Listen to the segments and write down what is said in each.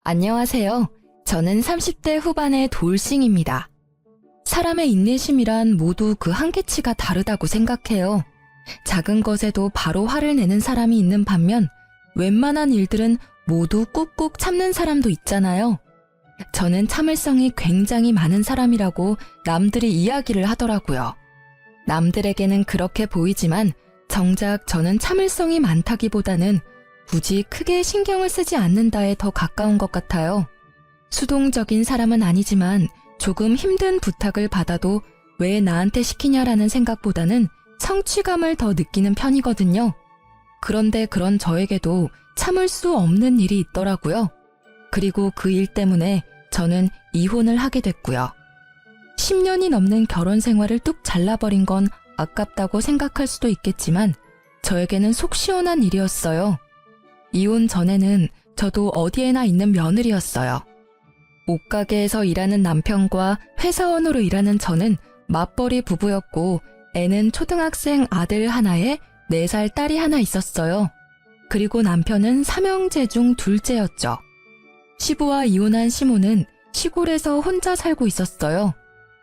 안녕하세요. 저는 30대 후반의 돌싱입니다. 사람의 인내심이란 모두 그 한계치가 다르다고 생각해요. 작은 것에도 바로 화를 내는 사람이 있는 반면 웬만한 일들은 모두 꾹꾹 참는 사람도 있잖아요. 저는 참을성이 굉장히 많은 사람이라고 남들이 이야기를 하더라고요. 남들에게는 그렇게 보이지만 정작 저는 참을성이 많다기보다는 굳이 크게 신경을 쓰지 않는다에 더 가까운 것 같아요. 수동적인 사람은 아니지만 조금 힘든 부탁을 받아도 왜 나한테 시키냐라는 생각보다는 성취감을 더 느끼는 편이거든요. 그런데 그런 저에게도 참을 수 없는 일이 있더라고요. 그리고 그 일 때문에 저는 이혼을 하게 됐고요. 10년이 넘는 결혼 생활을 뚝 잘라버린 건 아깝다고 생각할 수도 있겠지만 저에게는 속 시원한 일이었어요. 이혼 전에는 저도 어디에나 있는 며느리였어요. 옷가게에서 일하는 남편과 회사원으로 일하는 저는 맞벌이 부부였고 애는 초등학생 아들 하나에 4살 딸이 하나 있었어요. 그리고 남편은 삼형제 중 둘째였죠. 시부와 이혼한 시모는 시골에서 혼자 살고 있었어요.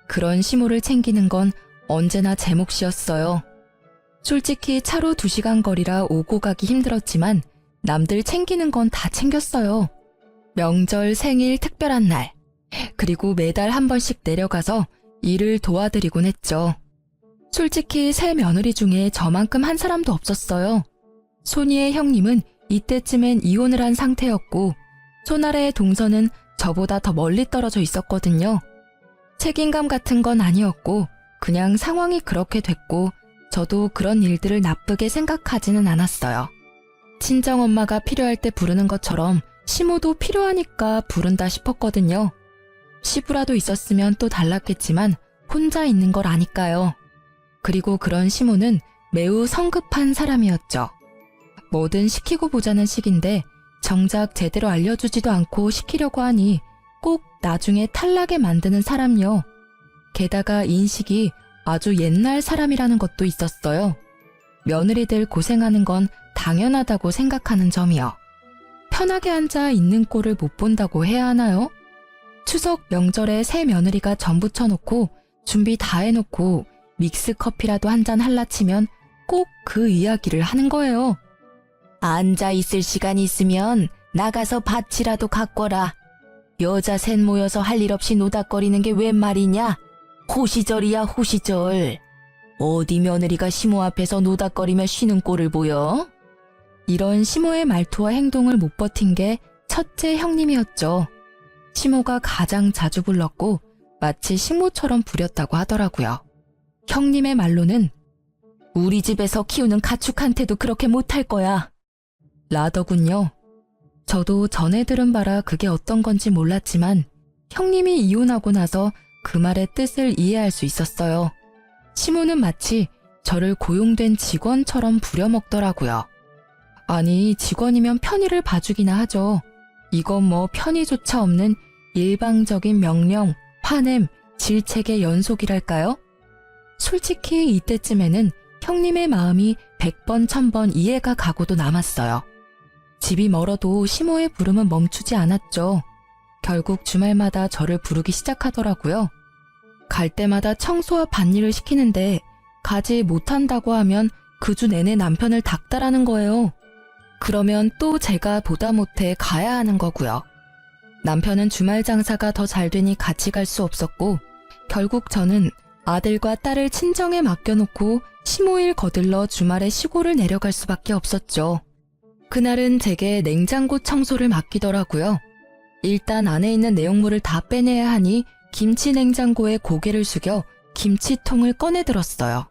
그런 시모를 챙기는 건 언제나 제 몫이었어요. 솔직히 차로 2시간 거리라 오고 가기 힘들었지만 남들 챙기는 건 다 챙겼어요. 명절, 생일, 특별한 날, 그리고 매달 한 번씩 내려가서 일을 도와드리곤 했죠. 솔직히 새 며느리 중에 저만큼 한 사람도 없었어요. 손이의 형님은 이때쯤엔 이혼을 한 상태였고 손아래의 동서는 저보다 더 멀리 떨어져 있었거든요. 책임감 같은 건 아니었고 그냥 상황이 그렇게 됐고 저도 그런 일들을 나쁘게 생각하지는 않았어요. 친정엄마가 필요할 때 부르는 것처럼 시모도 필요하니까 부른다 싶었거든요. 시부라도 있었으면 또 달랐겠지만 혼자 있는 걸 아니까요. 그리고 그런 시모는 매우 성급한 사람이었죠. 뭐든 시키고 보자는 식인데 정작 제대로 알려주지도 않고 시키려고 하니 꼭 나중에 탈나게 만드는 사람요. 게다가 인식이 아주 옛날 사람이라는 것도 있었어요. 며느리들 고생하는 건 당연하다고 생각하는 점이요. 편하게 앉아 있는 꼴을 못 본다고 해야 하나요? 추석 명절에 새 며느리가 전 부쳐놓고 준비 다 해놓고 믹스커피라도 한잔 할라 치면 꼭 그 이야기를 하는 거예요. 앉아 있을 시간이 있으면 나가서 밭이라도 가꿔라. 여자 셋 모여서 할 일 없이 노닥거리는 게 웬 말이냐? 호시절이야 호시절. 어디 며느리가 시모 앞에서 노닥거리며 쉬는 꼴을 보여? 이런 시모의 말투와 행동을 못 버틴 게 첫째 형님이었죠. 시모가 가장 자주 불렀고 마치 시모처럼 부렸다고 하더라고요. 형님의 말로는 우리 집에서 키우는 가축한테도 그렇게 못할 거야 라더군요. 저도 전에 들은 바라 그게 어떤 건지 몰랐지만 형님이 이혼하고 나서 그 말의 뜻을 이해할 수 있었어요. 시모는 마치 저를 고용된 직원처럼 부려먹더라고요. 아니, 직원이면 편의를 봐주기나 하죠. 이건 뭐 편의조차 없는 일방적인 명령, 화냄, 질책의 연속이랄까요? 솔직히 이때쯤에는 형님의 마음이 100번, 1000번 이해가 가고도 남았어요. 집이 멀어도 시모의 부름은 멈추지 않았죠. 결국 주말마다 저를 부르기 시작하더라고요. 갈 때마다 청소와 밭일을 시키는데 가지 못한다고 하면 그 주 내내 남편을 닥달하는 거예요. 그러면 또 제가 보다 못해 가야 하는 거고요. 남편은 주말 장사가 더 잘 되니 같이 갈 수 없었고 결국 저는 아들과 딸을 친정에 맡겨놓고 시모일 거들러 주말에 시골을 내려갈 수밖에 없었죠. 그날은 제게 냉장고 청소를 맡기더라고요. 일단 안에 있는 내용물을 다 빼내야 하니 김치 냉장고에 고개를 숙여 김치통을 꺼내 들었어요.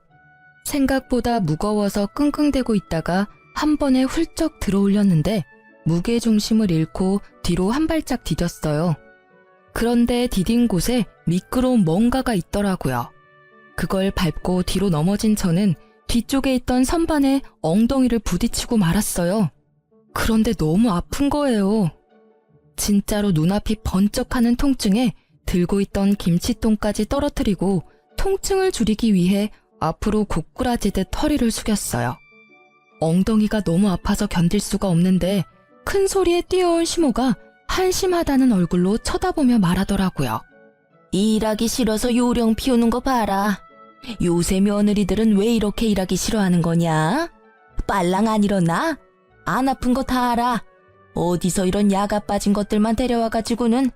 생각보다 무거워서 끙끙대고 있다가 한 번에 훌쩍 들어올렸는데 무게중심을 잃고 뒤로 한 발짝 디뎠어요. 그런데 디딘 곳에 미끄러운 뭔가가 있더라고요. 그걸 밟고 뒤로 넘어진 저는 뒤쪽에 있던 선반에 엉덩이를 부딪히고 말았어요. 그런데 너무 아픈 거예요. 진짜로 눈앞이 번쩍하는 통증에 들고 있던 김치통까지 떨어뜨리고 통증을 줄이기 위해 앞으로 고꾸라지듯 허리를 숙였어요. 엉덩이가 너무 아파서 견딜 수가 없는데 큰 소리에 뛰어온 시모가 한심하다는 얼굴로 쳐다보며 말하더라고요. 일하기 싫어서 요령 피우는 거 봐라. 요새 며느리들은 왜 이렇게 일하기 싫어하는 거냐? 빨랑 안 일어나? 안 아픈 거 다 알아. 어디서 이런 야가 빠진 것들만 데려와가지고는.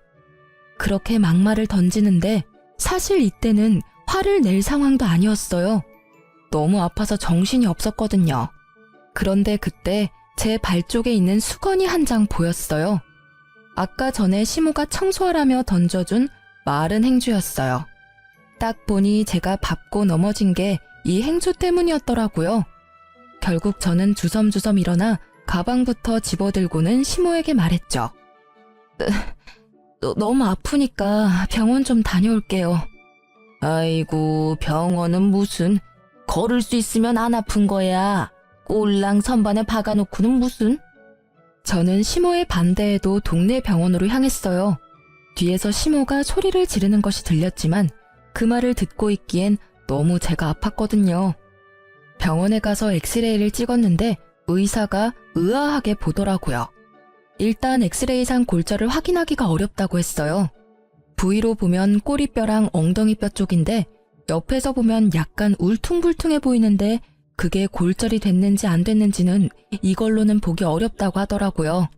그렇게 막말을 던지는데 사실 이때는 화를 낼 상황도 아니었어요. 너무 아파서 정신이 없었거든요. 그런데 그때 제 발 쪽에 있는 수건이 한 장 보였어요. 아까 전에 시모가 청소하라며 던져준 마른 행주였어요. 딱 보니 제가 밟고 넘어진 게 이 행주 때문이었더라고요. 결국 저는 주섬주섬 일어나 가방부터 집어들고는 시모에게 말했죠. 너무 아프니까 병원 좀 다녀올게요. 아이고, 병원은 무슨. 걸을 수 있으면 안 아픈 거야. 꼴랑 선반에 박아놓고는 무슨. 저는 시모의 반대에도 동네 병원으로 향했어요. 뒤에서 시모가 소리를 지르는 것이 들렸지만 그 말을 듣고 있기엔 너무 제가 아팠거든요. 병원에 가서 엑스레이를 찍었는데 의사가 의아하게 보더라고요. 일단 엑스레이상 골절을 확인하기가 어렵다고 했어요. 부위로 보면 꼬리뼈랑 엉덩이뼈 쪽인데 옆에서 보면 약간 울퉁불퉁해 보이는데 그게 골절이 됐는지 안 됐는지는 이걸로는 보기 어렵다고 하더라고요.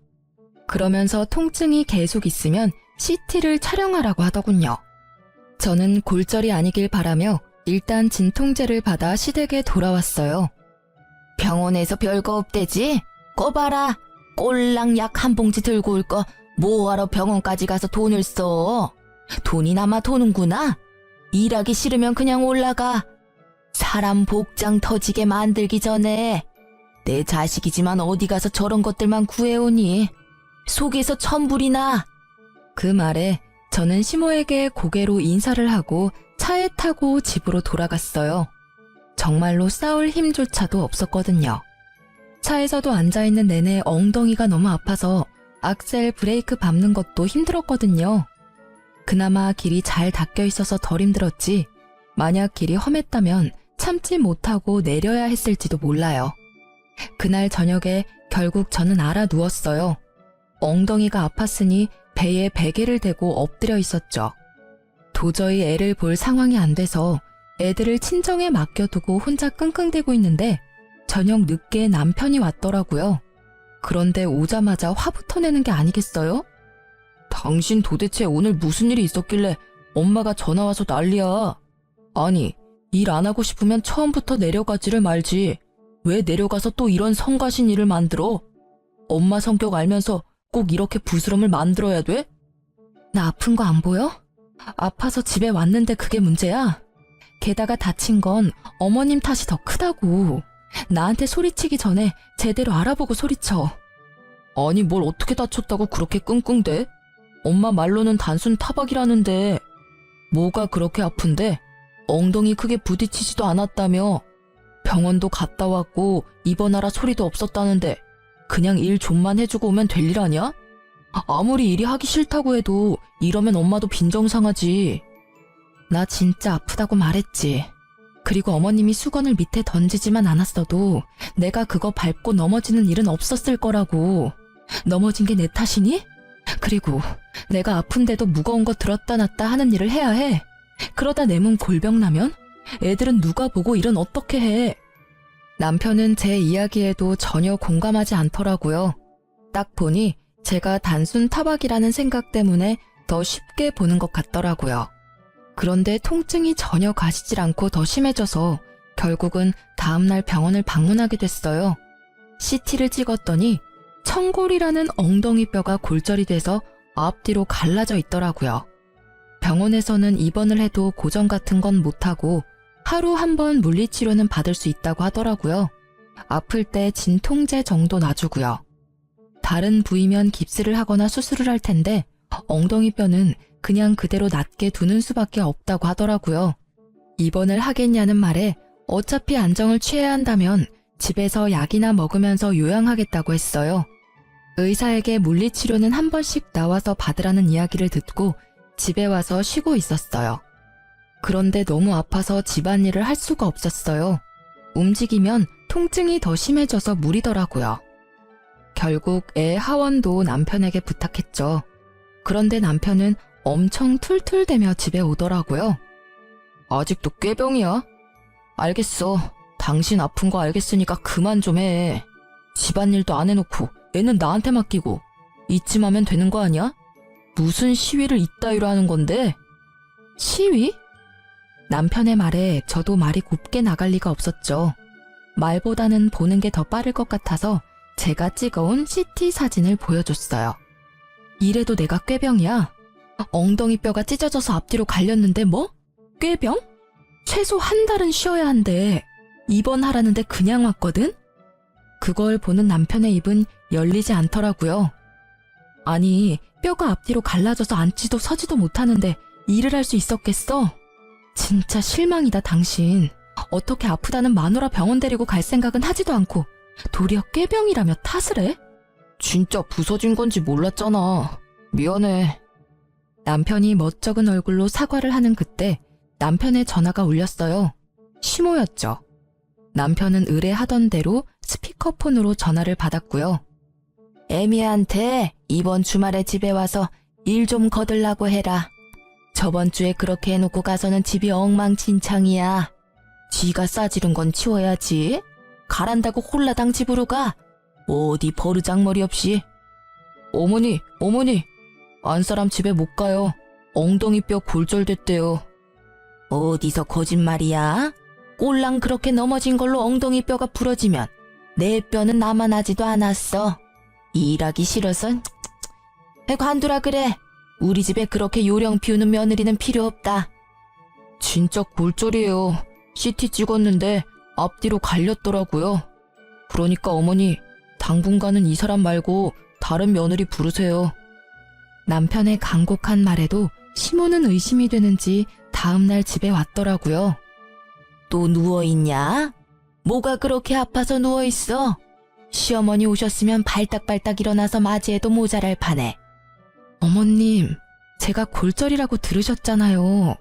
그러면서 통증이 계속 있으면 CT를 촬영하라고 하더군요. 저는 골절이 아니길 바라며 일단 진통제를 받아 시댁에 돌아왔어요. 병원에서 별거 없대지? 거 봐라. 꼴랑 약 한 봉지 들고 올 거 뭐하러 병원까지 가서 돈을 써. 돈이 남아 도는구나. 일하기 싫으면 그냥 올라가. 사람 복장 터지게 만들기 전에. 내 자식이지만 어디 가서 저런 것들만 구해오니. 속에서 천불이나. 그 말에 저는 시모에게 고개로 인사를 하고 차에 타고 집으로 돌아갔어요. 정말로 싸울 힘조차도 없었거든요. 차에서도 앉아있는 내내 엉덩이가 너무 아파서 악셀 브레이크 밟는 것도 힘들었거든요. 그나마 길이 잘 닦여 있어서 덜 힘들었지 만약 길이 험했다면 참지 못하고 내려야 했을지도 몰라요. 그날 저녁에 결국 저는 알아 누웠어요. 엉덩이가 아팠으니 배에 베개를 대고 엎드려 있었죠. 도저히 애를 볼 상황이 안 돼서 애들을 친정에 맡겨두고 혼자 끙끙대고 있는데 저녁 늦게 남편이 왔더라고요. 그런데 오자마자 화부터 내는 게 아니겠어요? 당신 도대체 오늘 무슨 일이 있었길래 엄마가 전화와서 난리야. 아니, 일 안 하고 싶으면 처음부터 내려가지를 말지. 왜 내려가서 또 이런 성가신 일을 만들어? 엄마 성격 알면서 꼭 이렇게 부스럼을 만들어야 돼? 나 아픈 거 안 보여? 아파서 집에 왔는데 그게 문제야? 게다가 다친 건 어머님 탓이 더 크다고. 나한테 소리치기 전에 제대로 알아보고 소리쳐. 아니 뭘 어떻게 다쳤다고 그렇게 끙끙대? 엄마 말로는 단순 타박이라는데 뭐가 그렇게 아픈데? 엉덩이 크게 부딪히지도 않았다며. 병원도 갔다 왔고 입원하라 소리도 없었다는데 그냥 일 좀만 해주고 오면 될 일 아니야? 아무리 일이 하기 싫다고 해도 이러면 엄마도 빈정상하지. 나 진짜 아프다고 말했지. 그리고 어머님이 수건을 밑에 던지지만 않았어도 내가 그거 밟고 넘어지는 일은 없었을 거라고. 넘어진 게 내 탓이니? 그리고 내가 아픈데도 무거운 거 들었다 놨다 하는 일을 해야 해. 그러다 내 몸 골병 나면 애들은 누가 보고 일은 어떻게 해. 남편은 제 이야기에도 전혀 공감하지 않더라고요. 딱 보니 제가 단순 타박이라는 생각 때문에 더 쉽게 보는 것 같더라고요. 그런데 통증이 전혀 가시질 않고 더 심해져서 결국은 다음날 병원을 방문하게 됐어요. CT를 찍었더니 청골이라는 엉덩이뼈가 골절이 돼서 앞뒤로 갈라져 있더라고요. 병원에서는 입원을 해도 고정 같은 건 못하고 하루 한 번 물리치료는 받을 수 있다고 하더라고요. 아플 때 진통제 정도 놔주고요. 다른 부위면 깁스를 하거나 수술을 할 텐데 엉덩이뼈는 그냥 그대로 낫게 두는 수밖에 없다고 하더라고요. 입원을 하겠냐는 말에 어차피 안정을 취해야 한다면 집에서 약이나 먹으면서 요양하겠다고 했어요. 의사에게 물리치료는 한 번씩 나와서 받으라는 이야기를 듣고 집에 와서 쉬고 있었어요. 그런데 너무 아파서 집안일을 할 수가 없었어요. 움직이면 통증이 더 심해져서 무리더라고요. 결국 애 하원도 남편에게 부탁했죠. 그런데 남편은 엄청 툴툴대며 집에 오더라고요. 아직도 꾀병이야? 알겠어. 당신 아픈 거 알겠으니까 그만 좀 해. 집안일도 안 해놓고 애는 나한테 맡기고 이쯤 하면 되는 거 아니야? 무슨 시위를 이따위로 하는 건데? 시위? 남편의 말에 저도 말이 곱게 나갈 리가 없었죠. 말보다는 보는 게 더 빠를 것 같아서 제가 찍어온 CT 사진을 보여줬어요. 이래도 내가 꾀병이야? 엉덩이 뼈가 찢어져서 앞뒤로 갈렸는데 뭐? 꾀병? 최소 한 달은 쉬어야 한대. 입원하라는데 그냥 왔거든? 그걸 보는 남편의 입은 열리지 않더라고요. 아니, 뼈가 앞뒤로 갈라져서 앉지도 서지도 못하는데 일을 할 수 있었겠어? 진짜 실망이다, 당신. 어떻게 아프다는 마누라 병원 데리고 갈 생각은 하지도 않고 도리어 꾀병이라며 탓을 해? 진짜 부서진 건지 몰랐잖아. 미안해. 남편이 멋쩍은 얼굴로 사과를 하는 그때 남편의 전화가 울렸어요. 시모였죠. 남편은 의뢰하던 대로 스피커폰으로 전화를 받았고요. 애미한테 이번 주말에 집에 와서 일 좀 거들라고 해라. 저번 주에 그렇게 해놓고 가서는 집이 엉망진창이야. 지가 싸지른 건 치워야지. 가란다고 홀라당 집으로 가. 어디 버르장머리 없이. 어머니, 안사람 집에 못 가요. 엉덩이뼈 골절됐대요. 어디서 거짓말이야? 꼴랑 그렇게 넘어진 걸로 엉덩이뼈가 부러지면 내 뼈는 남아나지도 않았어. 일하기 싫어서. 관두라 그래. 우리 집에 그렇게 요령 피우는 며느리는 필요 없다. 진짜 골절이에요. CT 찍었는데 앞뒤로 갈렸더라고요. 그러니까 어머니, 당분간은 이 사람 말고 다른 며느리 부르세요. 남편의 간곡한 말에도 시모는 의심이 되는지 다음날 집에 왔더라고요. 또 누워있냐? 뭐가 그렇게 아파서 누워있어? 시어머니 오셨으면 발딱발딱 일어나서 맞이해도 모자랄 판에. 어머님, 제가 골절이라고 들으셨잖아요.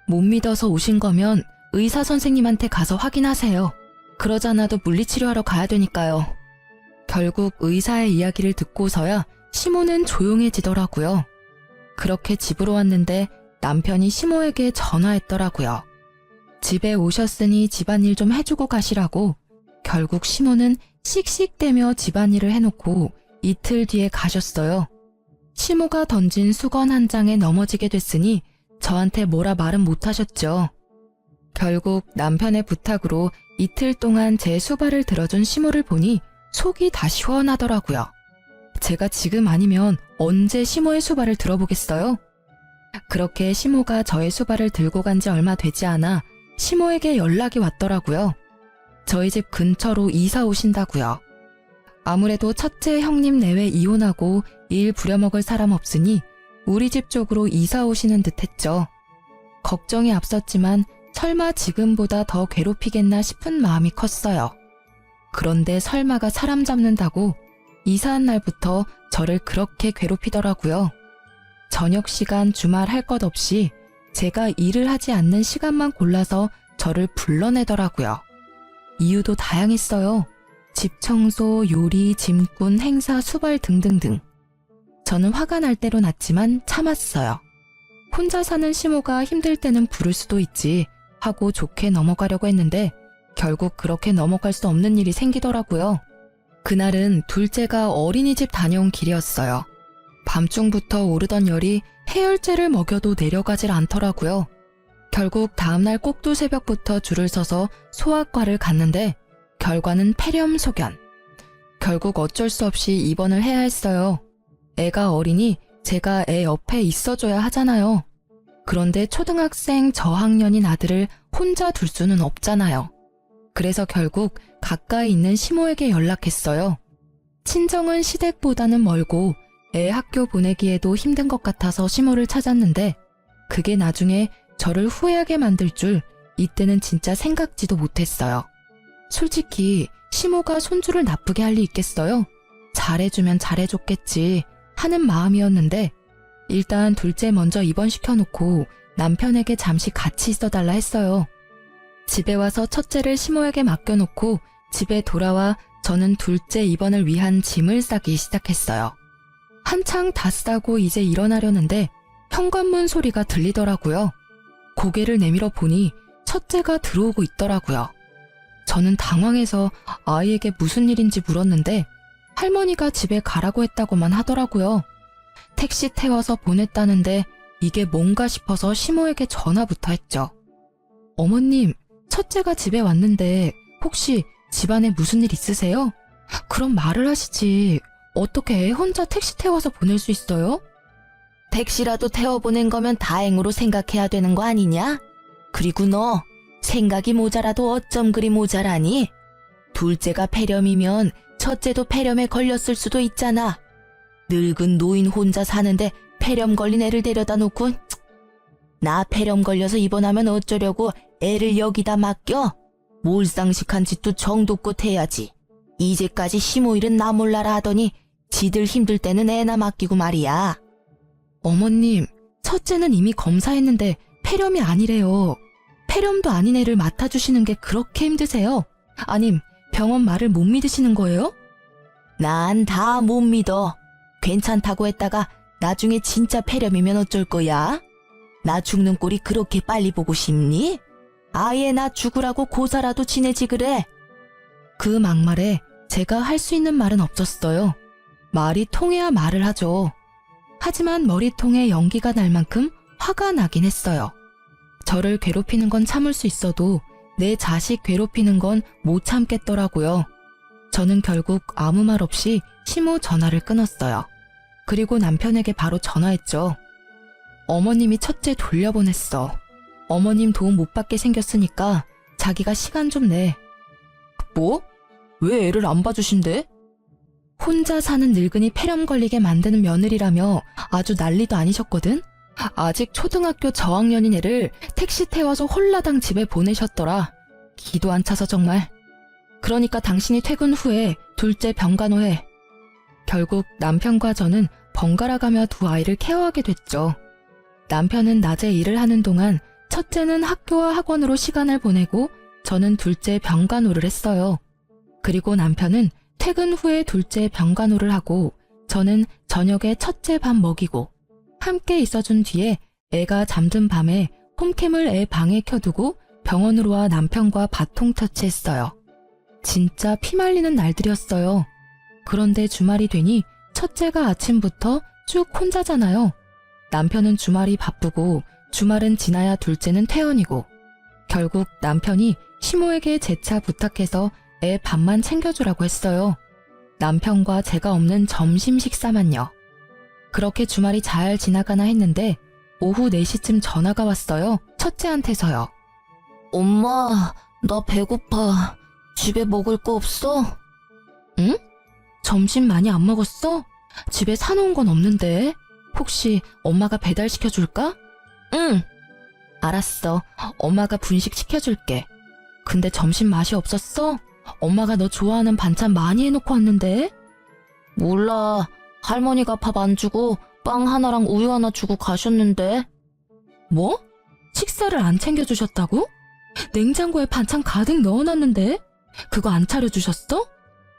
못 믿어서 오신 거면 의사 선생님한테 가서 확인하세요. 그러잖아도 물리치료하러 가야 되니까요. 결국 의사의 이야기를 듣고서야 시모는 조용해지더라고요. 그렇게 집으로 왔는데 남편이 시모에게 전화했더라고요. 집에 오셨으니 집안일 좀 해주고 가시라고. 결국 시모는 씩씩대며 집안일을 해놓고 이틀 뒤에 가셨어요. 시모가 던진 수건 한 장에 넘어지게 됐으니 저한테 뭐라 말은 못하셨죠. 결국 남편의 부탁으로 이틀 동안 제 수발을 들어준 시모를 보니 속이 다 시원하더라고요. 제가 지금 아니면 언제 시모의 수발을 들어보겠어요? 그렇게 시모가 저의 수발을 들고 간 지 얼마 되지 않아 시모에게 연락이 왔더라고요. 저희 집 근처로 이사 오신다고요. 아무래도 첫째 형님 내외 이혼하고 일 부려먹을 사람 없으니 우리 집 쪽으로 이사 오시는 듯 했죠. 걱정이 앞섰지만 설마 지금보다 더 괴롭히겠나 싶은 마음이 컸어요. 그런데 설마가 사람 잡는다고 이사한 날부터 저를 그렇게 괴롭히더라고요. 저녁 시간 주말 할 것 없이 제가 일을 하지 않는 시간만 골라서 저를 불러내더라고요. 이유도 다양했어요. 집 청소, 요리, 짐꾼, 행사, 수발 등등등. 저는 화가 날 대로 났지만 참았어요. 혼자 사는 시모가 힘들 때는 부를 수도 있지 하고 좋게 넘어가려고 했는데 결국 그렇게 넘어갈 수 없는 일이 생기더라고요. 그날은 둘째가 어린이집 다녀온 길이었어요. 밤중부터 오르던 열이 해열제를 먹여도 내려가질 않더라고요. 결국 다음날 꼭두 새벽부터 줄을 서서 소아과를 갔는데 결과는 폐렴소견. 결국 어쩔 수 없이 입원을 해야 했어요. 애가 어리니 제가 애 옆에 있어줘야 하잖아요. 그런데 초등학생 저학년인 아들을 혼자 둘 수는 없잖아요. 그래서 결국 가까이 있는 시모에게 연락했어요. 친정은 시댁보다는 멀고 애 학교 보내기에도 힘든 것 같아서 시모를 찾았는데 그게 나중에 저를 후회하게 만들 줄 이때는 진짜 생각지도 못했어요. 솔직히 시모가 손주를 나쁘게 할 리 있겠어요? 잘해주면 잘해줬겠지 하는 마음이었는데 일단 둘째 먼저 입원시켜놓고 남편에게 잠시 같이 있어달라 했어요. 집에 와서 첫째를 시모에게 맡겨놓고 집에 돌아와 저는 둘째 입원을 위한 짐을 싸기 시작했어요. 한창 다 싸고 이제 일어나려는데 현관문 소리가 들리더라고요. 고개를 내밀어 보니 첫째가 들어오고 있더라고요. 저는 당황해서 아이에게 무슨 일인지 물었는데 할머니가 집에 가라고 했다고만 하더라고요. 택시 태워서 보냈다는데 이게 뭔가 싶어서 시모에게 전화부터 했죠. 어머님, 첫째가 집에 왔는데 혹시 집안에 무슨 일 있으세요? 그럼 말을 하시지. 어떻게 애 혼자 택시 태워서 보낼 수 있어요? 택시라도 태워보낸 거면 다행으로 생각해야 되는 거 아니냐? 그리고 너 생각이 모자라도 어쩜 그리 모자라니? 둘째가 폐렴이면 첫째도 폐렴에 걸렸을 수도 있잖아. 늙은 노인 혼자 사는데 폐렴 걸린 애를 데려다 놓고 나 폐렴 걸려서 입원하면 어쩌려고 애를 여기다 맡겨? 몰상식한 짓도 정도껏 해야지. 이제까지 시모 일은 나 몰라라 하더니 지들 힘들 때는 애나 맡기고 말이야. 어머님, 첫째는 이미 검사했는데 폐렴이 아니래요. 폐렴도 아닌 애를 맡아주시는 게 그렇게 힘드세요? 아님 병원 말을 못 믿으시는 거예요? 난 다 못 믿어. 괜찮다고 했다가 나중에 진짜 폐렴이면 어쩔 거야? 나 죽는 꼴이 그렇게 빨리 보고 싶니? 아예 나 죽으라고 고사라도 지내지 그래. 그 막말에 제가 할 수 있는 말은 없었어요. 말이 통해야 말을 하죠. 하지만 머리통에 연기가 날 만큼 화가 나긴 했어요. 저를 괴롭히는 건 참을 수 있어도 내 자식 괴롭히는 건 못 참겠더라고요. 저는 결국 아무 말 없이 시모 전화를 끊었어요. 그리고 남편에게 바로 전화했죠. 어머님이 첫째 돌려보냈어. 어머님 도움 못 받게 생겼으니까 자기가 시간 좀 내. 뭐? 왜 애를 안 봐주신대? 혼자 사는 늙은이 폐렴 걸리게 만드는 며느리라며 아주 난리도 아니셨거든? 아직 초등학교 저학년인 애를 택시 태워서 홀라당 집에 보내셨더라. 기도 안 차서 정말. 그러니까 당신이 퇴근 후에 둘째 병간호해. 결국 남편과 저는 번갈아 가며 두 아이를 케어하게 됐죠. 남편은 낮에 일을 하는 동안 첫째는 학교와 학원으로 시간을 보내고 저는 둘째 병간호를 했어요. 그리고 남편은 퇴근 후에 둘째 병간호를 하고 저는 저녁에 첫째 밥 먹이고 함께 있어준 뒤에 애가 잠든 밤에 홈캠을 애 방에 켜두고 병원으로 와 남편과 바통 터치했어요. 진짜 피말리는 날들이었어요. 그런데 주말이 되니 첫째가 아침부터 쭉 혼자잖아요. 남편은 주말이 바쁘고 주말은 지나야 둘째는 퇴원이고 결국 남편이 시모에게 재차 부탁해서 애 밥만 챙겨주라고 했어요. 남편과 제가 없는 점심 식사만요. 그렇게 주말이 잘 지나가나 했는데 오후 4시쯤 전화가 왔어요. 첫째한테서요. 엄마, 나 배고파. 집에 먹을 거 없어? 응? 점심 많이 안 먹었어? 집에 사놓은 건 없는데. 혹시 엄마가 배달시켜줄까? 응. 알았어. 엄마가 분식 시켜줄게. 근데 점심 맛이 없었어? 엄마가 너 좋아하는 반찬 많이 해놓고 왔는데? 몰라. 할머니가 밥 안 주고 빵 하나랑 우유 하나 주고 가셨는데. 뭐? 식사를 안 챙겨주셨다고? 냉장고에 반찬 가득 넣어놨는데? 그거 안 차려주셨어?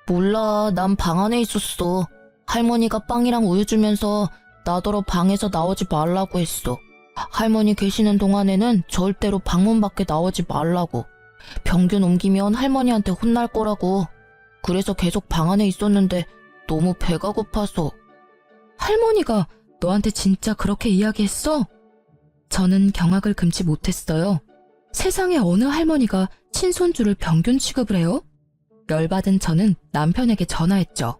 몰라. 난 방 안에 있었어. 할머니가 빵이랑 우유 주면서 나더러 방에서 나오지 말라고 했어. 할머니 계시는 동안에는 절대로 방문 밖에 나오지 말라고. 병균 옮기면 할머니한테 혼날 거라고. 그래서 계속 방 안에 있었는데 너무 배가 고파서. 할머니가 너한테 진짜 그렇게 이야기했어? 저는 경악을 금치 못했어요. 세상에 어느 할머니가 친손주를 병균 취급을 해요? 열받은 저는 남편에게 전화했죠.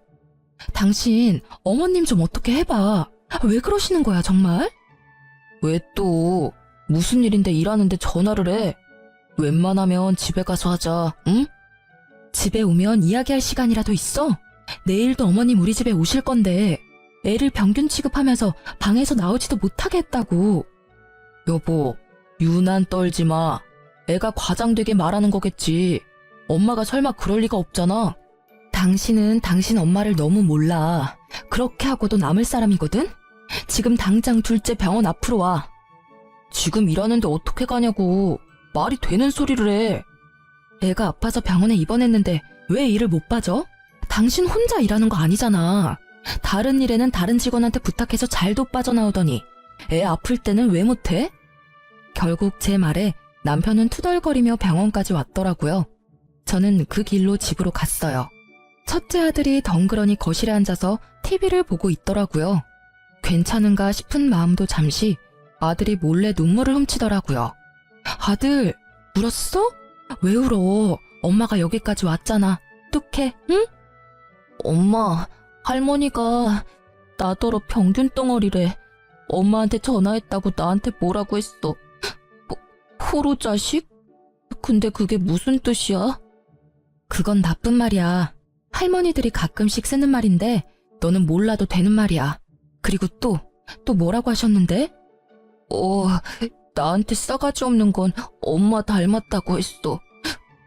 당신 어머님 좀 어떻게 해봐. 왜 그러시는 거야 정말? 왜 또 무슨 일인데 일하는데 전화를 해? 웬만하면 집에 가서 하자, 응? 집에 오면 이야기할 시간이라도 있어? 내일도 어머님 우리 집에 오실 건데 애를 병균 취급하면서 방에서 나오지도 못하게 했다고. 여보, 유난 떨지 마. 애가 과장되게 말하는 거겠지. 엄마가 설마 그럴 리가 없잖아. 당신은 당신 엄마를 너무 몰라. 그렇게 하고도 남을 사람이거든? 지금 당장 둘째 병원 앞으로 와. 지금 일하는데 어떻게 가냐고. 말이 되는 소리를 해. 애가 아파서 병원에 입원했는데 왜 일을 못 봐줘? 당신 혼자 일하는 거 아니잖아. 다른 일에는 다른 직원한테 부탁해서 잘도 빠져나오더니 애 아플 때는 왜 못해? 결국 제 말에 남편은 투덜거리며 병원까지 왔더라고요. 저는 그 길로 집으로 갔어요. 첫째 아들이 덩그러니 거실에 앉아서 TV를 보고 있더라고요. 괜찮은가 싶은 마음도 잠시 아들이 몰래 눈물을 훔치더라고요. 아들, 울었어? 왜 울어? 엄마가 여기까지 왔잖아. 뚝해, 응? 엄마, 할머니가 나더러 병균 덩어리래. 엄마한테 전화했다고 나한테 뭐라고 했어. 호로 자식? 근데 그게 무슨 뜻이야? 그건 나쁜 말이야. 할머니들이 가끔씩 쓰는 말인데 너는 몰라도 되는 말이야. 그리고 또 뭐라고 하셨는데? 나한테 싸가지 없는 건 엄마 닮았다고 했어.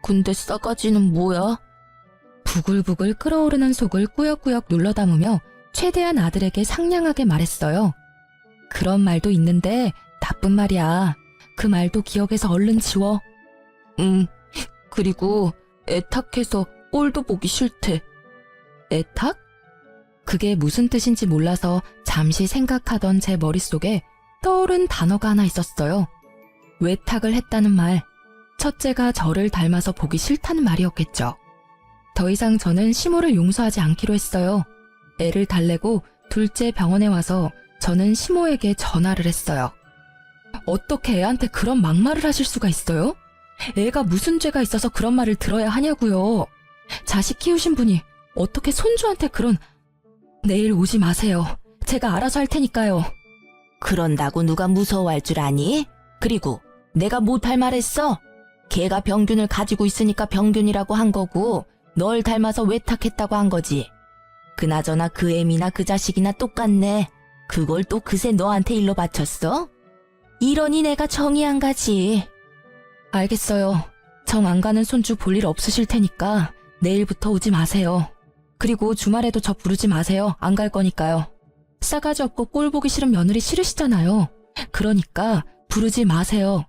근데 싸가지는 뭐야? 부글부글 끓어오르는 속을 꾸역꾸역 눌러 담으며 최대한 아들에게 상냥하게 말했어요. 그런 말도 있는데 나쁜 말이야. 그 말도 기억에서 얼른 지워. 그리고 애탁해서 꼴도 보기 싫대. 애탁? 그게 무슨 뜻인지 몰라서 잠시 생각하던 제 머릿속에 떠오른 단어가 하나 있었어요. 외탁을 했다는 말. 첫째가 저를 닮아서 보기 싫다는 말이었겠죠. 더 이상 저는 시모를 용서하지 않기로 했어요. 애를 달래고 둘째 병원에 와서 저는 시모에게 전화를 했어요. 어떻게 애한테 그런 막말을 하실 수가 있어요? 애가 무슨 죄가 있어서 그런 말을 들어야 하냐고요. 자식 키우신 분이 어떻게 손주한테 그런... 내일 오지 마세요. 제가 알아서 할 테니까요. 그런다고 누가 무서워할 줄 아니? 그리고 내가 못할 말했어? 걔가 병균을 가지고 있으니까 병균이라고 한 거고 널 닮아서 외탁했다고 한 거지. 그나저나 그 애미나 그 자식이나 똑같네. 그걸 또 그새 너한테 일러 바쳤어? 이러니 내가 정이 안 가지. 알겠어요. 정 안 가는 손주 볼 일 없으실 테니까 내일부터 오지 마세요. 그리고 주말에도 저 부르지 마세요. 안 갈 거니까요. 싸가지 없고 꼴 보기 싫은 며느리 싫으시잖아요. 그러니까 부르지 마세요.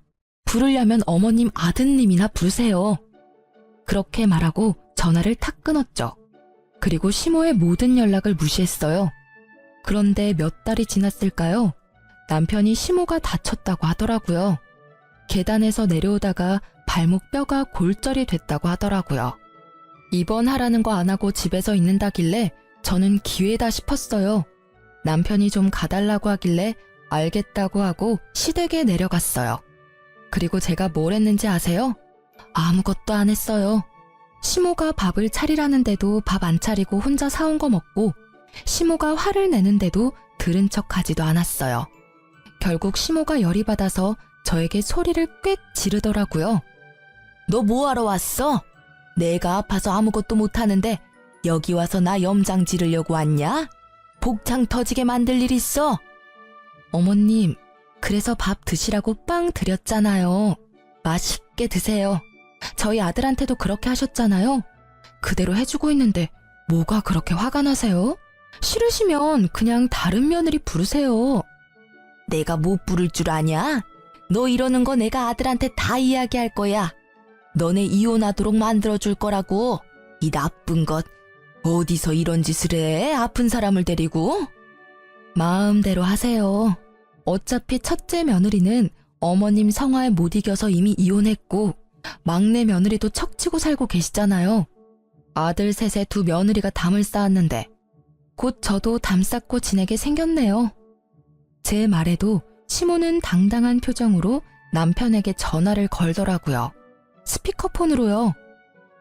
부르려면 어머님 아드님이나 부르세요. 그렇게 말하고 전화를 탁 끊었죠. 그리고 시모의 모든 연락을 무시했어요. 그런데 몇 달이 지났을까요? 남편이 시모가 다쳤다고 하더라고요. 계단에서 내려오다가 발목 뼈가 골절이 됐다고 하더라고요. 입원하라는 거 안 하고 집에서 있는다길래 저는 기회다 싶었어요. 남편이 좀 가달라고 하길래 알겠다고 하고 시댁에 내려갔어요. 그리고 제가 뭘 했는지 아세요? 아무것도 안 했어요. 시모가 밥을 차리라는데도 밥 안 차리고 혼자 사온 거 먹고 시모가 화를 내는데도 들은 척 하지도 않았어요. 결국 시모가 열이 받아서 저에게 소리를 꽥 지르더라고요. 너 뭐하러 왔어? 내가 아파서 아무것도 못하는데 여기 와서 나 염장 지르려고 왔냐? 복창 터지게 만들 일 있어? 어머님, 그래서 밥 드시라고 빵 드렸잖아요. 맛있게 드세요. 저희 아들한테도 그렇게 하셨잖아요. 그대로 해주고 있는데 뭐가 그렇게 화가 나세요? 싫으시면 그냥 다른 며느리 부르세요. 내가 못 부를 줄 아냐? 너 이러는 거 내가 아들한테 다 이야기할 거야. 너네 이혼하도록 만들어줄 거라고. 이 나쁜 것. 어디서 이런 짓을 해? 아픈 사람을 데리고? 마음대로 하세요. 어차피 첫째 며느리는 어머님 성화에 못 이겨서 이미 이혼했고 막내 며느리도 척치고 살고 계시잖아요. 아들 셋에 두 며느리가 담을 쌓았는데 곧 저도 담 쌓고 지내게 생겼네요. 제 말에도 시모는 당당한 표정으로 남편에게 전화를 걸더라고요. 스피커폰으로요.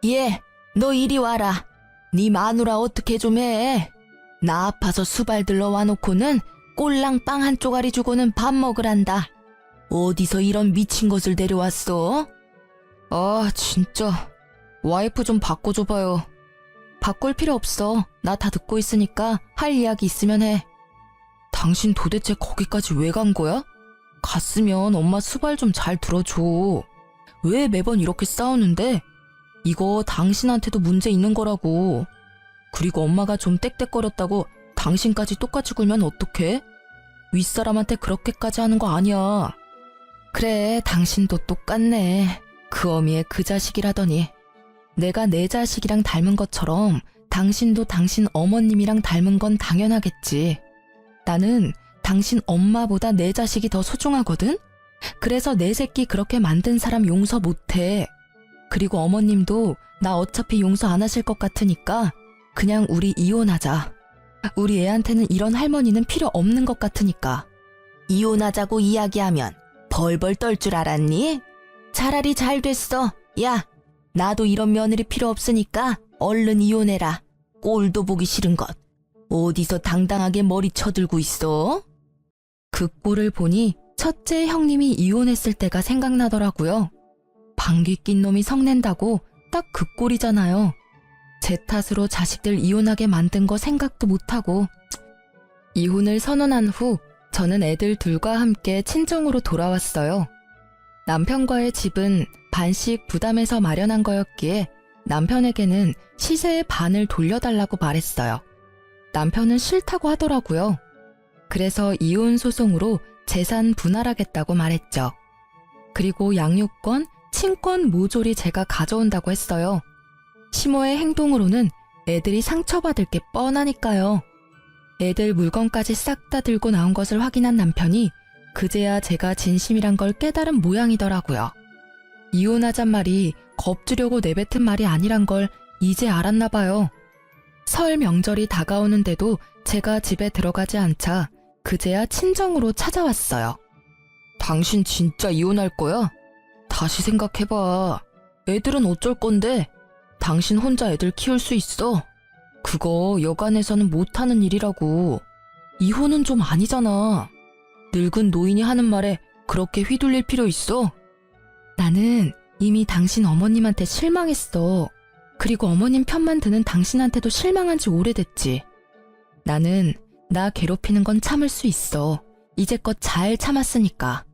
예, 너 이리 와라. 네 마누라 어떻게 좀 해. 나 아파서 수발 들러 와놓고는 꼴랑 빵 한 쪼가리 주고는 밥 먹으란다. 어디서 이런 미친 것을 데려왔어? 아, 진짜. 와이프 좀 바꿔줘봐요. 바꿀 필요 없어. 나 다 듣고 있으니까 할 이야기 있으면 해. 당신 도대체 거기까지 왜 간 거야? 갔으면 엄마 수발 좀 잘 들어줘. 왜 매번 이렇게 싸우는데? 이거 당신한테도 문제 있는 거라고. 그리고 엄마가 좀 떽떽거렸다고 당신까지 똑같이 굴면 어떡해? 윗사람한테 그렇게까지 하는 거 아니야. 그래, 당신도 똑같네. 그 어미의 그 자식이라더니. 내가 내 자식이랑 닮은 것처럼 당신도 당신 어머님이랑 닮은 건 당연하겠지. 나는 당신 엄마보다 내 자식이 더 소중하거든? 그래서 내 새끼 그렇게 만든 사람 용서 못해. 그리고 어머님도 나 어차피 용서 안 하실 것 같으니까 그냥 우리 이혼하자. 우리 애한테는 이런 할머니는 필요 없는 것 같으니까. 이혼하자고 이야기하면 벌벌 떨 줄 알았니? 차라리 잘 됐어. 야, 나도 이런 며느리 필요 없으니까 얼른 이혼해라. 꼴도 보기 싫은 것. 어디서 당당하게 머리 쳐들고 있어? 그 꼴을 보니 첫째 형님이 이혼했을 때가 생각나더라고요. 방귀 낀 놈이 성낸다고 딱 그 꼴이잖아요. 제 탓으로 자식들 이혼하게 만든 거 생각도 못하고. 이혼을 선언한 후 저는 애들 둘과 함께 친정으로 돌아왔어요. 남편과의 집은 반씩 부담해서 마련한 거였기에 남편에게는 시세의 반을 돌려달라고 말했어요. 남편은 싫다고 하더라고요. 그래서 이혼 소송으로 재산 분할하겠다고 말했죠. 그리고 양육권, 친권 모조리 제가 가져온다고 했어요. 시모의 행동으로는 애들이 상처받을 게 뻔하니까요. 애들 물건까지 싹 다 들고 나온 것을 확인한 남편이 그제야 제가 진심이란 걸 깨달은 모양이더라고요. 이혼하잔 말이 겁주려고 내뱉은 말이 아니란 걸 이제 알았나 봐요. 설 명절이 다가오는데도 제가 집에 들어가지 않자 그제야 친정으로 찾아왔어요. 당신 진짜 이혼할 거야? 다시 생각해봐. 애들은 어쩔 건데? 당신 혼자 애들 키울 수 있어? 그거 여간에서는 못하는 일이라고. 이혼은 좀 아니잖아. 늙은 노인이 하는 말에 그렇게 휘둘릴 필요 있어? 나는 이미 당신 어머님한테 실망했어. 그리고 어머님 편만 드는 당신한테도 실망한 지 오래됐지. 나는 나 괴롭히는 건 참을 수 있어. 이제껏 잘 참았으니까.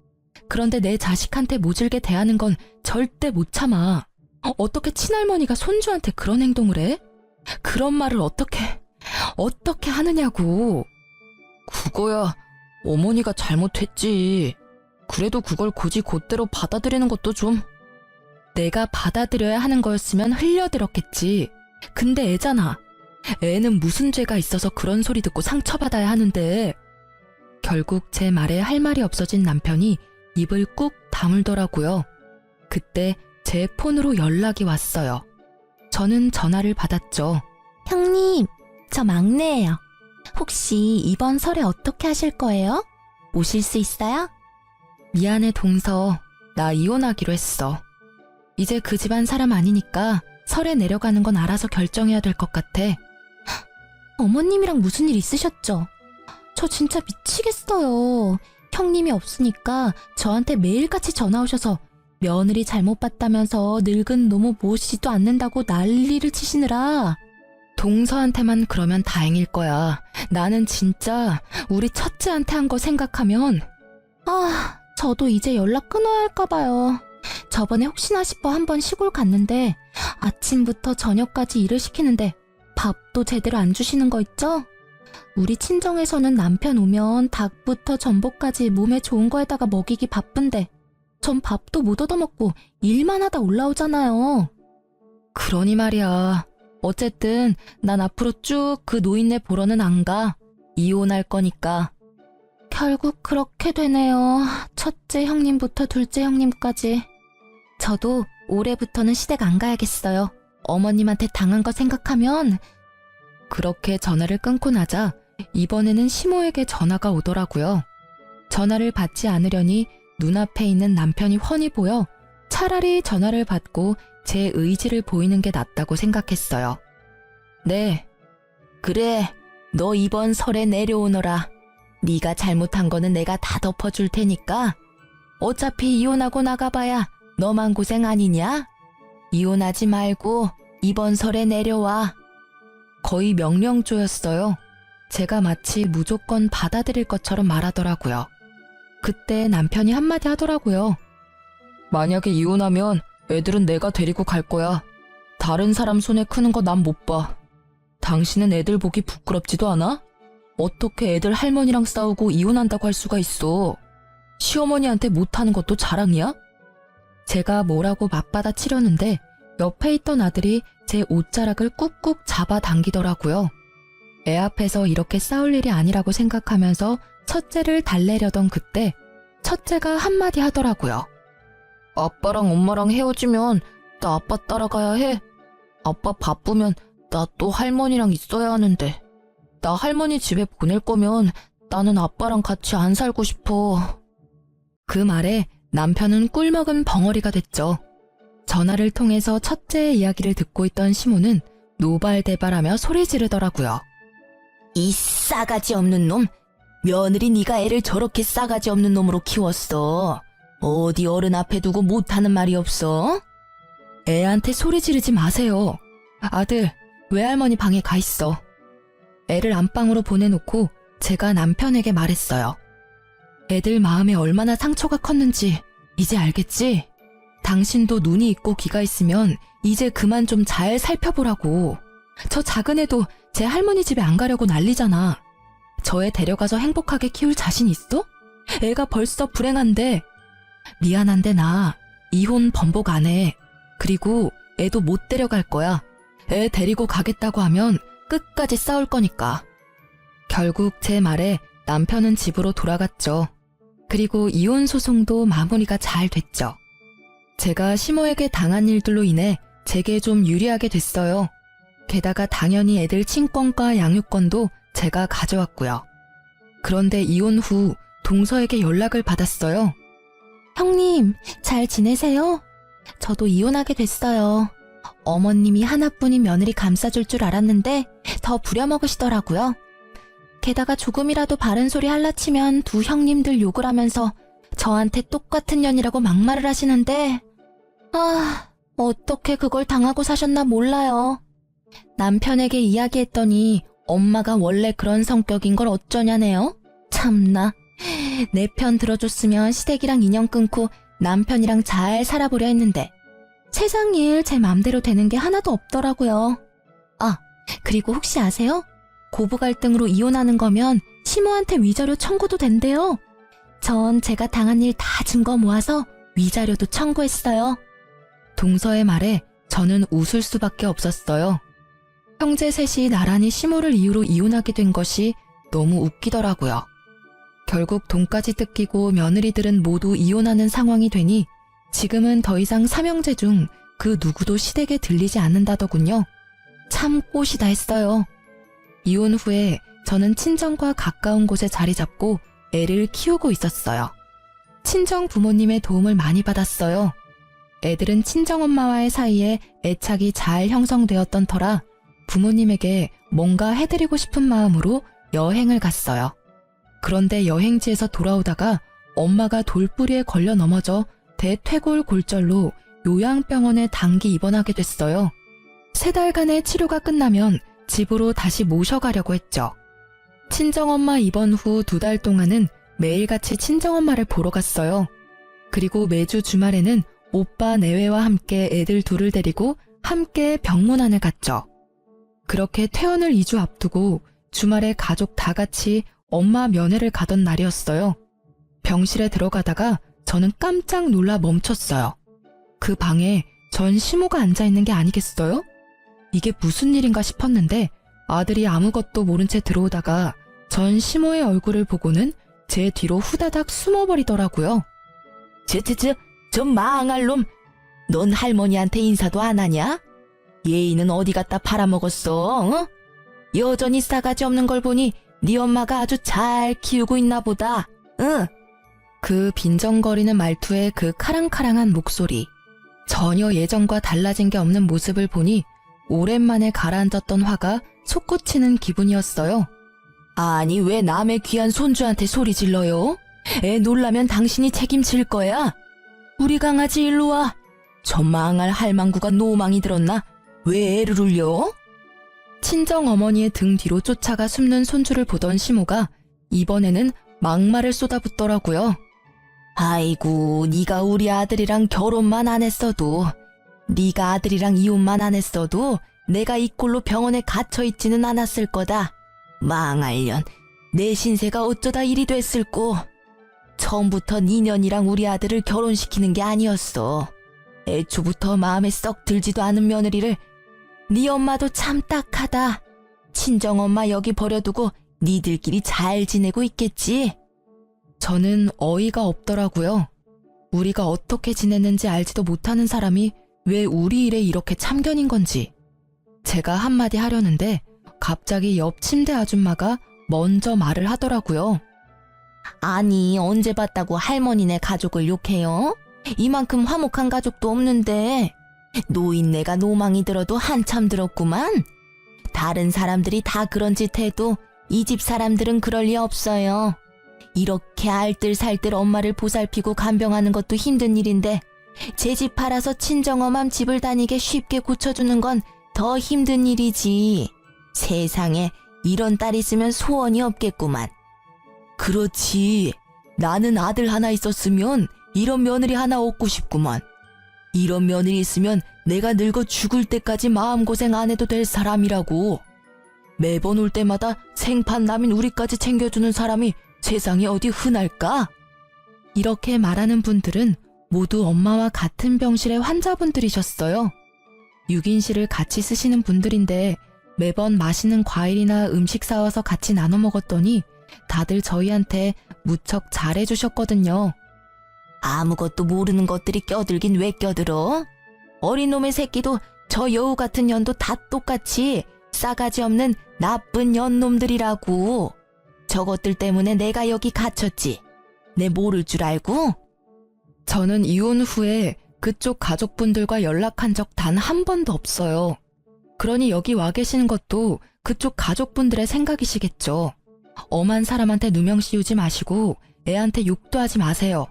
그런데 내 자식한테 모질게 대하는 건 절대 못 참아. 어떻게 친할머니가 손주한테 그런 행동을 해? 그런 말을 어떻게 하느냐고. 그거야 어머니가 잘못했지. 그래도 그걸 굳이 곧대로 받아들이는 것도 좀. 내가 받아들여야 하는 거였으면 흘려들었겠지. 근데 애잖아. 애는 무슨 죄가 있어서 그런 소리 듣고 상처받아야 하는데. 결국 제 말에 할 말이 없어진 남편이 입을 꾹 다물더라고요. 그때 제 폰으로 연락이 왔어요. 저는 전화를 받았죠. 형님, 저 막내예요. 혹시 이번 설에 어떻게 하실 거예요? 오실 수 있어요? 미안해 동서. 나 이혼하기로 했어. 이제 그 집안 사람 아니니까 설에 내려가는 건 알아서 결정해야 될 것 같아. 어머님이랑 무슨 일 있으셨죠? 저 진짜 미치겠어요. 형님이 없으니까 저한테 매일같이 전화 오셔서 며느리 잘못 봤다면서 늙은 노모 모시지도 않는다고 난리를 치시느라. 동서한테만 그러면 다행일 거야. 나는 진짜 우리 첫째한테 한 거 생각하면. 저도 이제 연락 끊어야 할까봐요. 저번에 혹시나 싶어 한번 시골 갔는데 아침부터 저녁까지 일을 시키는데 밥도 제대로 안 주시는 거 있죠? 우리 친정에서는 남편 오면 닭부터 전복까지 몸에 좋은 거에다가 먹이기 바쁜데 전 밥도 못 얻어먹고 일만 하다 올라오잖아요. 그러니 말이야. 어쨌든 난 앞으로 쭉 그 노인네 보러는 안 가. 이혼할 거니까. 결국 그렇게 되네요. 첫째 형님부터 둘째 형님까지. 저도 올해부터는 시댁 안 가야겠어요. 어머님한테 당한 거 생각하면. 그렇게 전화를 끊고 나자 이번에는 시모에게 전화가 오더라고요. 전화를 받지 않으려니 눈앞에 있는 남편이 훤히 보여 차라리 전화를 받고 제 의지를 보이는 게 낫다고 생각했어요. 네. 그래, 너 이번 설에 내려오너라. 네가 잘못한 거는 내가 다 덮어줄 테니까. 어차피 이혼하고 나가봐야 너만 고생 아니냐? 이혼하지 말고 이번 설에 내려와. 거의 명령조였어요. 제가 마치 무조건 받아들일 것처럼 말하더라고요. 그때 남편이 한마디 하더라고요. 만약에 이혼하면 애들은 내가 데리고 갈 거야. 다른 사람 손에 크는 거 난 못 봐. 당신은 애들 보기 부끄럽지도 않아? 어떻게 애들 할머니랑 싸우고 이혼한다고 할 수가 있어. 시어머니한테 못하는 것도 자랑이야? 제가 뭐라고 맞받아치려는데 옆에 있던 아들이 제 옷자락을 꾹꾹 잡아당기더라고요. 애 앞에서 이렇게 싸울 일이 아니라고 생각하면서 첫째를 달래려던 그때 첫째가 한마디 하더라고요. 아빠랑 엄마랑 헤어지면 나 아빠 따라가야 해. 아빠 바쁘면 나 또 할머니랑 있어야 하는데. 나 할머니 집에 보낼 거면 나는 아빠랑 같이 안 살고 싶어. 그 말에 남편은 꿀먹은 벙어리가 됐죠. 전화를 통해서 첫째의 이야기를 듣고 있던 시모는 노발대발하며 소리 지르더라고요. 이 싸가지 없는 놈! 며느리 네가 애를 저렇게 싸가지 없는 놈으로 키웠어. 어디 어른 앞에 두고 못하는 말이 없어? 애한테 소리 지르지 마세요. 아들, 외할머니 방에 가 있어. 애를 안방으로 보내놓고 제가 남편에게 말했어요. 애들 마음에 얼마나 상처가 컸는지 이제 알겠지? 당신도 눈이 있고 귀가 있으면 이제 그만 좀 잘 살펴보라고. 저 작은 애도 제 할머니 집에 안 가려고 난리잖아. 저 애 데려가서 행복하게 키울 자신 있어? 애가 벌써 불행한데. 미안한데 나 이혼 번복 안 해. 그리고 애도 못 데려갈 거야. 애 데리고 가겠다고 하면 끝까지 싸울 거니까. 결국 제 말에 남편은 집으로 돌아갔죠. 그리고 이혼 소송도 마무리가 잘 됐죠. 제가 시모에게 당한 일들로 인해 제게 좀 유리하게 됐어요. 게다가 당연히 애들 친권과 양육권도 제가 가져왔고요. 그런데 이혼 후 동서에게 연락을 받았어요. 형님, 잘 지내세요? 저도 이혼하게 됐어요. 어머님이 하나뿐인 며느리 감싸줄 줄 알았는데 더 부려먹으시더라고요. 게다가 조금이라도 바른 소리 할라치면 두 형님들 욕을 하면서 저한테 똑같은 년이라고 막말을 하시는데 어떻게 그걸 당하고 사셨나 몰라요. 남편에게 이야기했더니 엄마가 원래 그런 성격인 걸 어쩌냐네요. 참나. 내 편 들어줬으면 시댁이랑 인연 끊고 남편이랑 잘 살아보려 했는데 세상 일 제 맘대로 되는 게 하나도 없더라고요. 그리고 혹시 아세요? 고부 갈등으로 이혼하는 거면 시모한테 위자료 청구도 된대요. 전 제가 당한 일 다 증거 모아서 위자료도 청구했어요. 동서의 말에 저는 웃을 수밖에 없었어요. 형제 셋이 나란히 시모를 이유로 이혼하게 된 것이 너무 웃기더라고요. 결국 돈까지 뜯기고 며느리들은 모두 이혼하는 상황이 되니 지금은 더 이상 삼형제 중 그 누구도 시댁에 들리지 않는다더군요. 참 꽃이다 했어요. 이혼 후에 저는 친정과 가까운 곳에 자리 잡고 애를 키우고 있었어요. 친정 부모님의 도움을 많이 받았어요. 애들은 친정엄마와의 사이에 애착이 잘 형성되었던 터라 부모님에게 뭔가 해드리고 싶은 마음으로 여행을 갔어요. 그런데 여행지에서 돌아오다가 엄마가 돌부리에 걸려 넘어져 대퇴골 골절로 요양병원에 단기 입원하게 됐어요. 3달간의 치료가 끝나면 집으로 다시 모셔가려고 했죠. 친정엄마 입원 후 2달 동안은 매일같이 친정엄마를 보러 갔어요. 그리고 매주 주말에는 오빠 내외와 함께 애들 둘을 데리고 함께 병문안을 갔죠. 그렇게 퇴원을 2주 앞두고 주말에 가족 다 같이 엄마 면회를 가던 날이었어요. 병실에 들어가다가 저는 깜짝 놀라 멈췄어요. 그 방에 전 시모가 앉아있는 게 아니겠어요? 이게 무슨 일인가 싶었는데 아들이 아무것도 모른 채 들어오다가 전 시모의 얼굴을 보고는 제 뒤로 후다닥 숨어버리더라고요. 저 망할 놈! 넌 할머니한테 인사도 안 하냐? 예의는 어디 갖다 팔아먹었어? 어? 여전히 싸가지 없는 걸 보니 네 엄마가 아주 잘 키우고 있나 보다. 응. 그 빈정거리는 말투에 그 카랑카랑한 목소리. 전혀 예전과 달라진 게 없는 모습을 보니 오랜만에 가라앉았던 화가 솟구치는 기분이었어요. 아니 왜 남의 귀한 손주한테 소리 질러요? 애 놀라면 당신이 책임질 거야. 우리 강아지 일로 와. 저 망할 할망구가 노망이 들었나? 왜 애를 울려? 친정어머니의 등 뒤로 쫓아가 숨는 손주를 보던 시모가 이번에는 막말을 쏟아붓더라고요. 아이고, 네가 우리 아들이랑 결혼만 안 했어도, 네가 아들이랑 이혼만 안 했어도 내가 이 꼴로 병원에 갇혀있지는 않았을 거다. 망할년, 내 신세가 어쩌다 이리 됐을꼬. 처음부터 네 년이랑 우리 아들을 결혼시키는 게 아니었어. 애초부터 마음에 썩 들지도 않은 며느리를 네 엄마도 참 딱하다. 친정엄마 여기 버려두고 니들끼리 잘 지내고 있겠지. 저는 어이가 없더라고요. 우리가 어떻게 지냈는지 알지도 못하는 사람이 왜 우리 일에 이렇게 참견인 건지. 제가 한마디 하려는데 갑자기 옆 침대 아줌마가 먼저 말을 하더라고요. 아니 언제 봤다고 할머니네 가족을 욕해요? 이만큼 화목한 가족도 없는데 노인네가 노망이 들어도 한참 들었구만. 다른 사람들이 다 그런 짓 해도 이 집 사람들은 그럴 리 없어요. 이렇게 알뜰살뜰 엄마를 보살피고 간병하는 것도 힘든 일인데 제 집 팔아서 친정엄마 집을 다니게 쉽게 고쳐주는 건 더 힘든 일이지. 세상에 이런 딸 있으면 소원이 없겠구만. 그렇지. 나는 아들 하나 있었으면 이런 며느리 하나 얻고 싶구만. 이런 며느리 있으면 내가 늙어 죽을 때까지 마음고생 안 해도 될 사람이라고. 매번 올 때마다 생판남인 우리까지 챙겨주는 사람이 세상에 어디 흔할까? 이렇게 말하는 분들은 모두 엄마와 같은 병실의 환자분들이셨어요. 6인실을 같이 쓰시는 분들인데 매번 맛있는 과일이나 음식 사와서 같이 나눠 먹었더니 다들 저희한테 무척 잘해주셨거든요. 아무것도 모르는 것들이 껴들긴 왜 껴들어? 어린 놈의 새끼도 저 여우 같은 년도 다 똑같이 싸가지 없는 나쁜 년놈들이라고. 저것들 때문에 내가 여기 갇혔지. 내 모를 줄 알고? 저는 이혼 후에 그쪽 가족분들과 연락한 적 단 한 번도 없어요. 그러니 여기 와 계시는 것도 그쪽 가족분들의 생각이시겠죠. 엄한 사람한테 누명 씌우지 마시고 애한테 욕도 하지 마세요.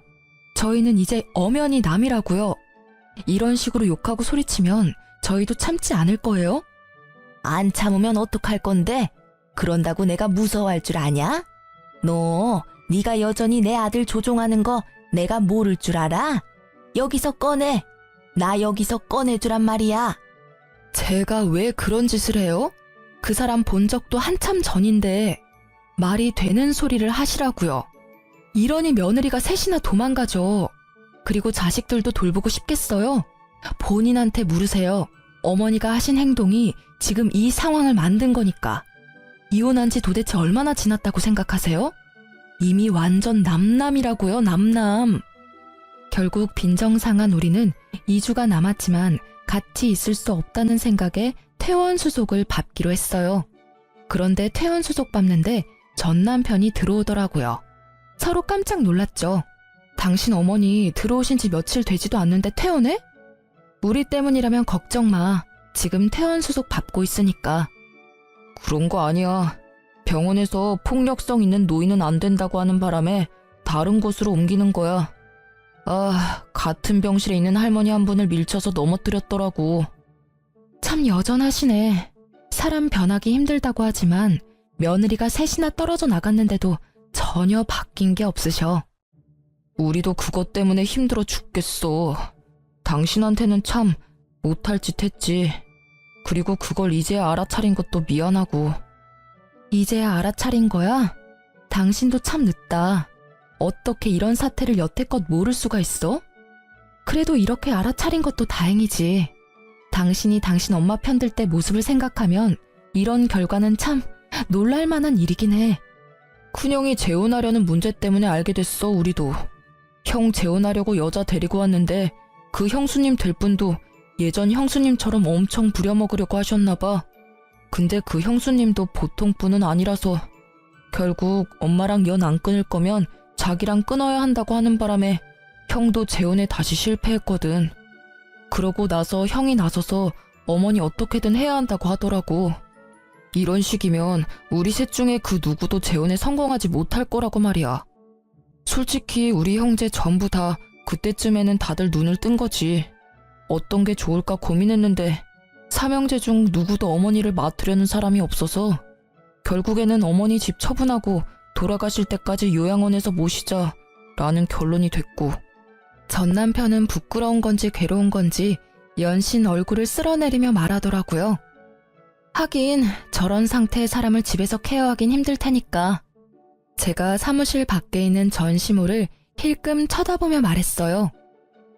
저희는 이제 엄연히 남이라고요. 이런 식으로 욕하고 소리치면 저희도 참지 않을 거예요. 안 참으면 어떡할 건데? 그런다고 내가 무서워할 줄 아냐? 너 네가 여전히 내 아들 조종하는 거 내가 모를 줄 알아? 여기서 꺼내. 나 여기서 꺼내주란 말이야. 제가 왜 그런 짓을 해요? 그 사람 본 적도 한참 전인데 말이 되는 소리를 하시라고요. 이러니 며느리가 셋이나 도망가죠. 그리고 자식들도 돌보고 싶겠어요? 본인한테 물으세요. 어머니가 하신 행동이 지금 이 상황을 만든 거니까. 이혼한 지 도대체 얼마나 지났다고 생각하세요? 이미 완전 남남이라고요, 남남. 결국 빈정상한 우리는 2주가 남았지만 같이 있을 수 없다는 생각에 퇴원수속을 밟기로 했어요. 그런데 퇴원수속 밟는데 전 남편이 들어오더라고요. 서로 깜짝 놀랐죠. 당신 어머니 들어오신 지 며칠 되지도 않는데 퇴원해? 우리 때문이라면 걱정 마. 지금 퇴원수속 밟고 있으니까. 그런 거 아니야. 병원에서 폭력성 있는 노인은 안 된다고 하는 바람에 다른 곳으로 옮기는 거야. 아, 같은 병실에 있는 할머니 한 분을 밀쳐서 넘어뜨렸더라고. 참 여전하시네. 사람 변하기 힘들다고 하지만 며느리가 셋이나 떨어져 나갔는데도 전혀 바뀐 게 없으셔. 우리도 그것 때문에 힘들어 죽겠어. 당신한테는 참 못할 짓 했지. 그리고 그걸 이제야 알아차린 것도 미안하고. 이제야 알아차린 거야? 당신도 참 늦다. 어떻게 이런 사태를 여태껏 모를 수가 있어? 그래도 이렇게 알아차린 것도 다행이지. 당신이 당신 엄마 편들 때 모습을 생각하면 이런 결과는 참 놀랄만한 일이긴 해. 큰형이 재혼하려는 문제 때문에 알게 됐어, 우리도. 형 재혼하려고 여자 데리고 왔는데 그 형수님 될 분도 예전 형수님처럼 엄청 부려먹으려고 하셨나 봐. 근데 그 형수님도 보통 분은 아니라서 결국 엄마랑 연 안 끊을 거면 자기랑 끊어야 한다고 하는 바람에 형도 재혼에 다시 실패했거든. 그러고 나서 형이 나서서 어머니 어떻게든 해야 한다고 하더라고. 이런 식이면 우리 셋 중에 그 누구도 재혼에 성공하지 못할 거라고 말이야. 솔직히 우리 형제 전부 다 그때쯤에는 다들 눈을 뜬 거지. 어떤 게 좋을까 고민했는데 삼형제 중 누구도 어머니를 맡으려는 사람이 없어서 결국에는 어머니 집 처분하고 돌아가실 때까지 요양원에서 모시자 라는 결론이 됐고, 전 남편은 부끄러운 건지 괴로운 건지 연신 얼굴을 쓸어내리며 말하더라고요. 하긴 저런 상태의 사람을 집에서 케어하긴 힘들 테니까. 제가 사무실 밖에 있는 전시모를 힐끔 쳐다보며 말했어요.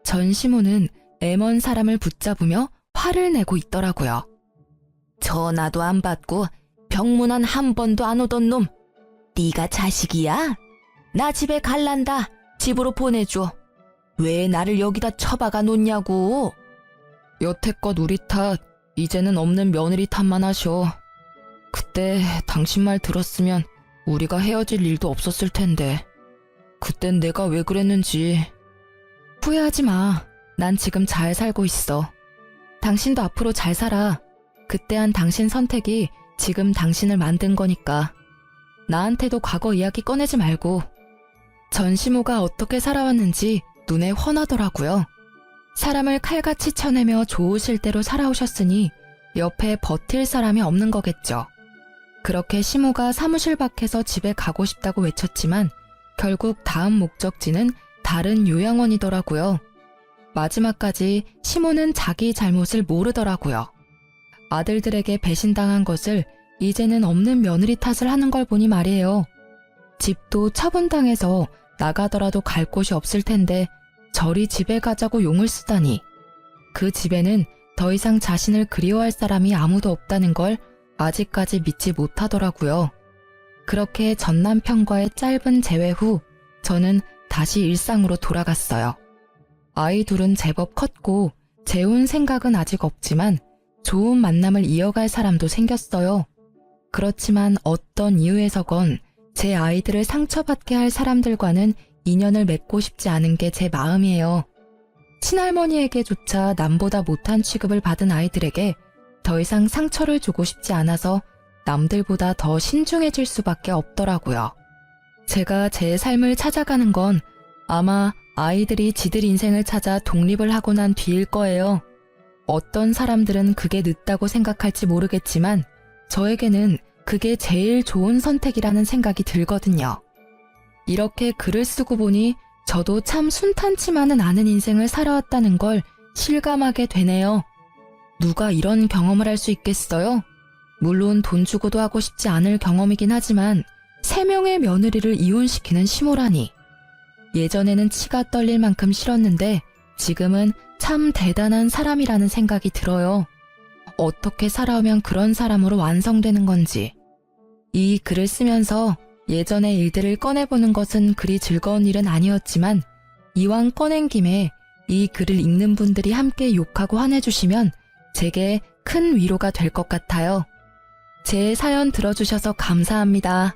전시모는 애먼 사람을 붙잡으며 화를 내고 있더라고요. 전화도 안 받고 병문안 한 번도 안 오던 놈. 네가 자식이야? 나 집에 갈란다. 집으로 보내줘. 왜 나를 여기다 처박아 놓냐고. 여태껏 우리 탓, 이제는 없는 며느리 탓만 하셔. 그때 당신 말 들었으면 우리가 헤어질 일도 없었을 텐데. 그땐 내가 왜 그랬는지. 후회하지 마. 난 지금 잘 살고 있어. 당신도 앞으로 잘 살아. 그때 한 당신 선택이 지금 당신을 만든 거니까. 나한테도 과거 이야기 꺼내지 말고. 전시모가 어떻게 살아왔는지 눈에 훤하더라고요. 사람을 칼같이 쳐내며 좋으실 대로 살아오셨으니 옆에 버틸 사람이 없는 거겠죠. 그렇게 시모가 사무실 밖에서 집에 가고 싶다고 외쳤지만 결국 다음 목적지는 다른 요양원이더라고요. 마지막까지 시모는 자기 잘못을 모르더라고요. 아들들에게 배신당한 것을 이제는 없는 며느리 탓을 하는 걸 보니 말이에요. 집도 처분당해서 나가더라도 갈 곳이 없을 텐데 저리 집에 가자고 용을 쓰다니. 그 집에는 더 이상 자신을 그리워할 사람이 아무도 없다는 걸 아직까지 믿지 못하더라고요. 그렇게 전 남편과의 짧은 재회 후 저는 다시 일상으로 돌아갔어요. 아이 둘은 제법 컸고 재혼 생각은 아직 없지만 좋은 만남을 이어갈 사람도 생겼어요. 그렇지만 어떤 이유에서건 제 아이들을 상처받게 할 사람들과는 인연을 맺고 싶지 않은 게 제 마음이에요. 친할머니에게조차 남보다 못한 취급을 받은 아이들에게 더 이상 상처를 주고 싶지 않아서 남들보다 더 신중해질 수밖에 없더라고요. 제가 제 삶을 찾아가는 건 아마 아이들이 지들 인생을 찾아 독립을 하고 난 뒤일 거예요. 어떤 사람들은 그게 늦다고 생각할지 모르겠지만 저에게는 그게 제일 좋은 선택이라는 생각이 들거든요. 이렇게 글을 쓰고 보니 저도 참 순탄치만은 않은 인생을 살아왔다는 걸 실감하게 되네요. 누가 이런 경험을 할 수 있겠어요? 물론 돈 주고도 하고 싶지 않을 경험이긴 하지만 3명의 며느리를 이혼시키는 시모라니. 예전에는 치가 떨릴 만큼 싫었는데 지금은 참 대단한 사람이라는 생각이 들어요. 어떻게 살아오면 그런 사람으로 완성되는 건지. 이 글을 쓰면서 예전의 일들을 꺼내보는 것은 그리 즐거운 일은 아니었지만 이왕 꺼낸 김에 이 글을 읽는 분들이 함께 욕하고 화내주시면 제게 큰 위로가 될 것 같아요. 제 사연 들어주셔서 감사합니다.